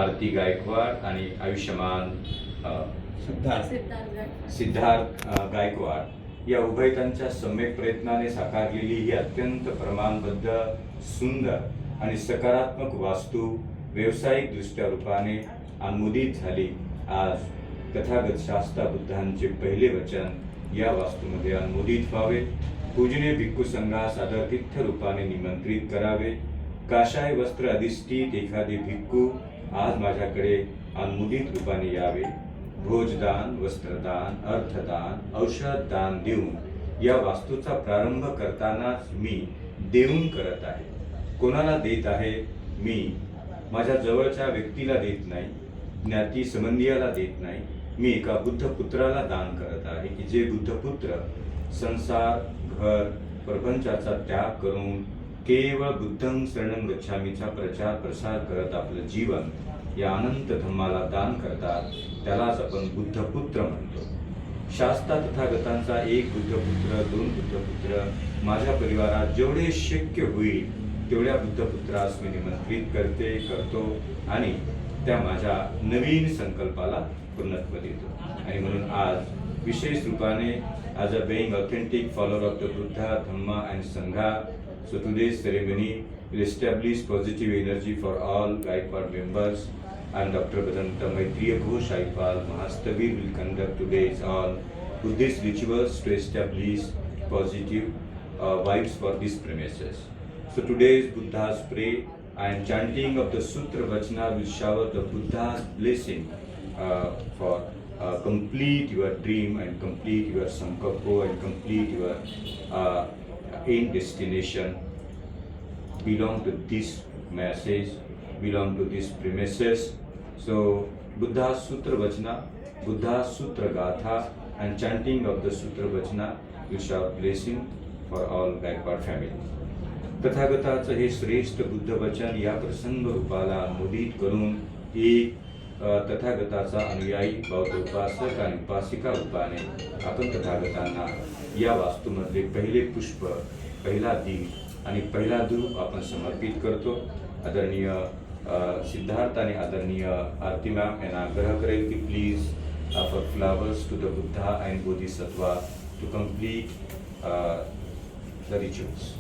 आरती गायकवाड आणि आयुष्यमान सिद्धार्थ गायकवाड या उभयतांच्या सम्यक प्रयत्नाने साकारलेली ही अत्यंत प्रमाणबद्ध, सुंदर आणि सकारात्मक वास्तू व्यावसायिक दृष्ट्या रूपाने अनुमोदित झाली. आज तथागत शास्ता बुद्धांचे पहिले वचन या वास्तूमध्ये अनुमोदित व्हावे. पूजनीय भिक्खू संघास आदरातिथ्य रूपाने निमंत्रित करावे. काशाय वस्त्र अधिष्ठित एखादे भिक्खू आज माझ्याकडे अनुमोदित रूपाने यावे. भोजदान, वस्त्रदान, अर्थदान, औषध दान देऊन या वास्तूचा प्रारंभ करतानाच मी देऊन करत आहे. कोणाला देत आहे? मी माझ्या जवळच्या व्यक्तीला देत नाही, ज्ञाती संबंधियाला देत नाही. मी एका बुद्धपुत्राला दान करत आहे की जे बुद्धपुत्र संसार, घर, प्रपंचाचा त्याग करून केवळ बुद्धं शरणं गच्छामीचा प्रचार प्रसार करत आपलं जीवन या अनंत धम्माला दान करतात. त्यालाच आपण बुद्धपुत्र म्हणतो. शास्ता तथागतांचा एक बुद्धपुत्र, दोन बुद्धपुत्र माझ्या परिवारात जेवढे शक्य होईल तेवढ्या बुद्धपुत्रास मी निमंत्रित करतो आणि त्या माझ्या नवीन संकल्पाला पूर्णत्व देतो. आणि म्हणून आज विशेष रूपाने as a being authentic follower of the Buddha, Dhamma and Sangha, so today's ceremony will establish positive energy for all Gaikwad members, and Dr. Vedanta Maitreya Ghosh Aipal Mahastavir will conduct today's all Buddhist rituals to establish positive vibes for these premises. So today's Buddha's pray and chanting of the Sutra Vachana will shower the Buddha's blessing for complete your dream and complete your sankalpa and complete your end destination. Belong to this message, belong to these premises. So Buddha's Sutra Vachana, Buddha's Sutra Gatha and chanting of the Sutra Vachana will shower blessing for all Gaikwad family. तथागताचं हे श्रेष्ठ बुद्ध वचन या प्रसंग रूपाला अनुमोदित करून एक तथागताचा अनुयायी बौद्ध उपासक आणि उपासिका रूपाने आपण तथागतांना या वास्तूमधले पहिले पुष्प, पहिला दीप आणि पहिला धूप आपण समर्पित करतो. आदरणीय सिद्धार्थ आणि आदरणीय आरती मॅम यांना आग्रह करेल की please offer flowers to the Buddha and Bodhisattva to complete the rituals.